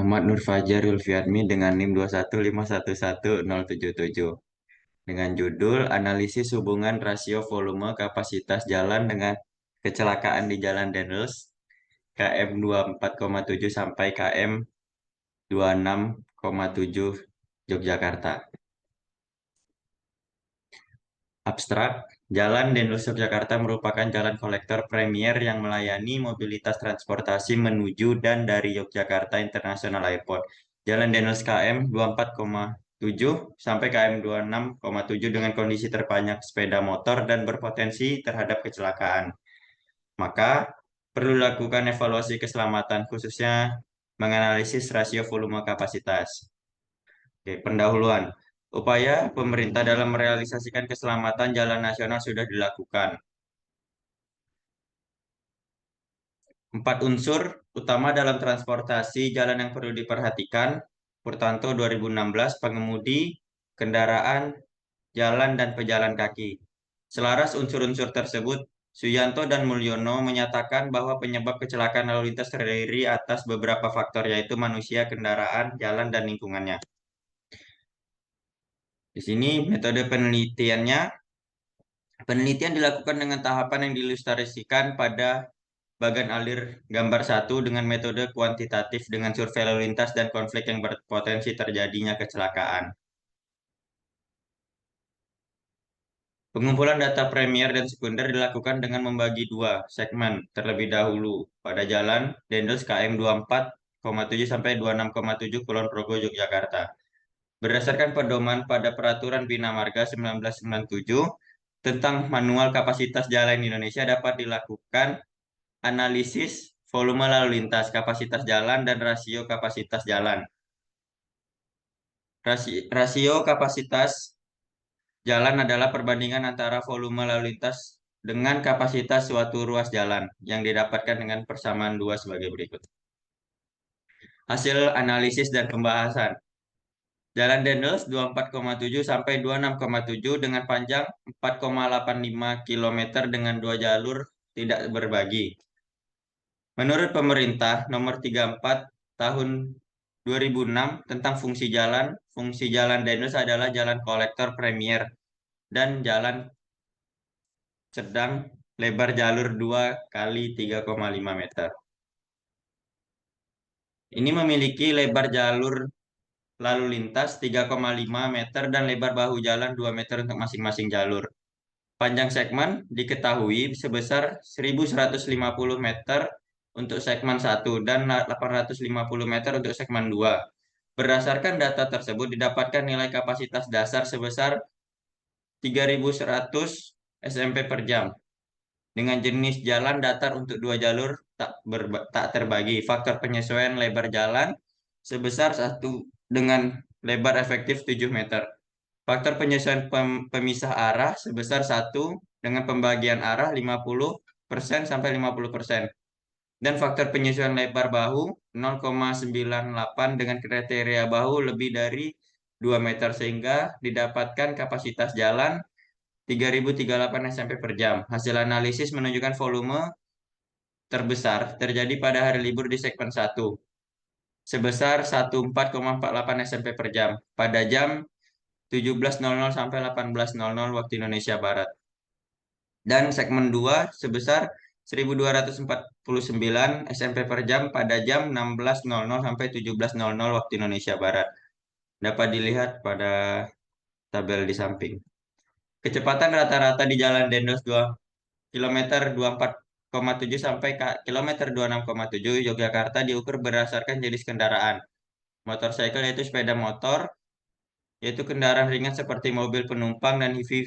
Ahmad Nur Fajar Zulfiadmi dengan NIM 215111077 dengan judul Analisis Hubungan Rasio Volume Kapasitas Jalan dengan Kecelakaan di Jalan Dendels KM 24,7 sampai KM 26,7 Yogyakarta. Abstrak, Jalan Dendels Yogyakarta merupakan jalan kolektor premier yang melayani mobilitas transportasi menuju dan dari Yogyakarta International Airport. Jalan Dendels KM 24,7 sampai KM 26,7 dengan kondisi terbanyak sepeda motor dan berpotensi terhadap kecelakaan. Maka perlu dilakukan evaluasi keselamatan khususnya menganalisis rasio volume kapasitas. Oke, pendahuluan. Upaya pemerintah dalam merealisasikan keselamatan jalan nasional sudah dilakukan. 4 unsur utama dalam transportasi jalan yang perlu diperhatikan. Purtanto 2016, pengemudi, kendaraan, jalan, dan pejalan kaki. Selaras unsur-unsur tersebut, Suyanto dan Mulyono menyatakan bahwa penyebab kecelakaan lalu lintas terdiri atas beberapa faktor, yaitu manusia, kendaraan, jalan, dan lingkungannya. Di sini metode penelitiannya. Penelitian dilakukan dengan tahapan yang diilustrasikan pada bagan alir gambar 1 dengan metode kuantitatif dengan survei lalu lintas dan konflik yang berpotensi terjadinya kecelakaan. Pengumpulan data premier dan sekunder dilakukan dengan membagi 2 segmen terlebih dahulu pada jalan Dendels KM 24,7 sampai 26,7 Kulon Progo Yogyakarta. Berdasarkan pedoman pada Peraturan Bina Marga 1997 tentang manual kapasitas jalan di Indonesia dapat dilakukan analisis volume lalu lintas, kapasitas jalan, dan rasio kapasitas jalan. Rasio kapasitas jalan adalah perbandingan antara volume lalu lintas dengan kapasitas suatu ruas jalan yang didapatkan dengan persamaan 2 sebagai berikut. Hasil analisis dan pembahasan. Jalan Dendels 24,7 sampai 26,7 dengan panjang 4,85 km dengan 2 jalur tidak berbagi. Menurut pemerintah nomor 34 tahun 2006 tentang fungsi jalan Dendels adalah jalan kolektor premier dan jalan sedang lebar jalur 2 kali 3,5 meter. Ini memiliki lebar jalur lalu lintas 3,5 meter dan lebar bahu jalan 2 meter untuk masing-masing jalur. Panjang segmen diketahui sebesar 1150 meter untuk segmen 1 dan 850 meter untuk segmen 2. Berdasarkan data tersebut didapatkan nilai kapasitas dasar sebesar 3.100 SMP per jam. Dengan jenis jalan datar untuk 2 jalur tak terbagi. Faktor penyesuaian lebar jalan sebesar 1 dengan lebar efektif 7 meter. Faktor penyesuaian pemisah arah sebesar 1 dengan pembagian arah 50% sampai 50%. Dan faktor penyesuaian lebar bahu 0,98 dengan kriteria bahu lebih dari 2 meter sehingga didapatkan kapasitas jalan 3.038 SMP per jam. Hasil analisis menunjukkan volume terbesar terjadi pada hari libur di segmen 1 sebesar 14,48 SMP per jam pada jam 17.00 sampai 18.00 waktu Indonesia Barat. Dan segmen 2 sebesar 1.249 SMP per jam pada jam 16.00 sampai 17.00 waktu Indonesia Barat. Dapat dilihat pada tabel di samping. Kecepatan rata-rata di Jalan Dendels 2 kilometer 24,7 sampai kilometer 26,7 Yogyakarta diukur berdasarkan jenis kendaraan. Motorcycle yaitu sepeda motor, yaitu kendaraan ringan seperti mobil penumpang dan heavy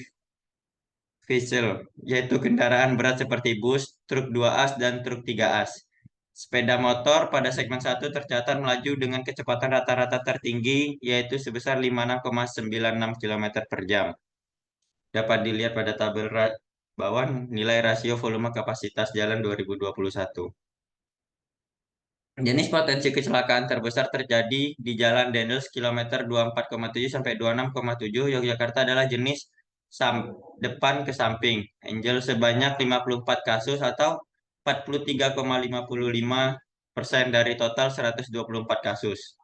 vehicle, yaitu kendaraan berat seperti bus, truk 2 as, dan truk 3 as. Sepeda motor pada segmen 1 tercatat melaju dengan kecepatan rata-rata tertinggi, yaitu sebesar 56,96 km per jam. Dapat dilihat pada tabel bawah nilai rasio volume kapasitas jalan 2021. Jenis potensi kecelakaan terbesar terjadi di Jalan Dendels kilometer 24,7 sampai 26,7 Yogyakarta adalah jenis depan ke samping Angel sebanyak 54 kasus atau 43,55 persen dari total 124 kasus.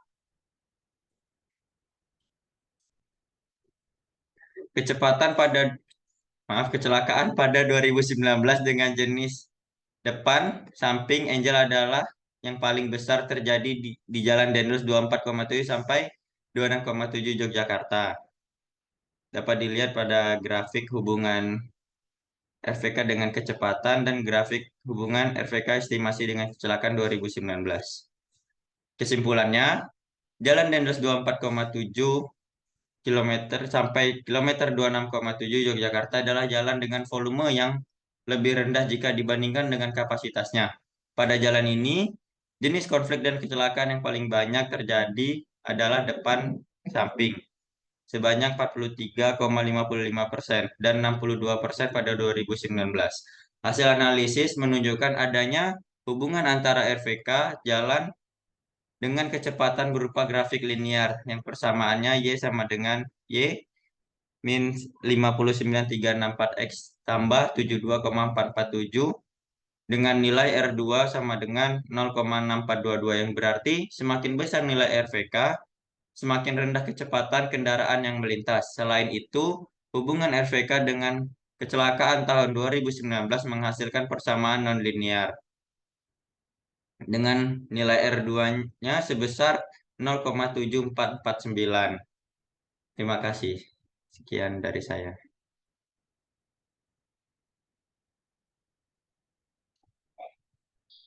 Kecepatan pada, maaf, kecelakaan pada 2019 dengan jenis depan samping Angel adalah yang paling besar terjadi di Jalan Dendels 24,7 sampai 26,7 Yogyakarta. Dapat dilihat pada grafik hubungan RVK dengan kecepatan dan grafik hubungan RVK estimasi dengan kecelakaan 2019. Kesimpulannya, Jalan Dendels 24,7 kilometer sampai kilometer 26,7 Yogyakarta adalah jalan dengan volume yang lebih rendah jika dibandingkan dengan kapasitasnya. Pada jalan ini, jenis konflik dan kecelakaan yang paling banyak terjadi adalah depan samping sebanyak 43,55% dan 62% pada 2019. Hasil analisis menunjukkan adanya hubungan antara RVK jalan dengan kecepatan berupa grafik linear yang persamaannya Y sama dengan Y min 59,364 X tambah 72,447 dengan nilai R2 sama dengan 0,6422 yang berarti semakin besar nilai RVK, semakin rendah kecepatan kendaraan yang melintas. Selain itu, hubungan RVK dengan kecelakaan tahun 2019 menghasilkan persamaan nonlinear dengan nilai R2-nya sebesar 0,7449. Terima kasih. Sekian dari saya.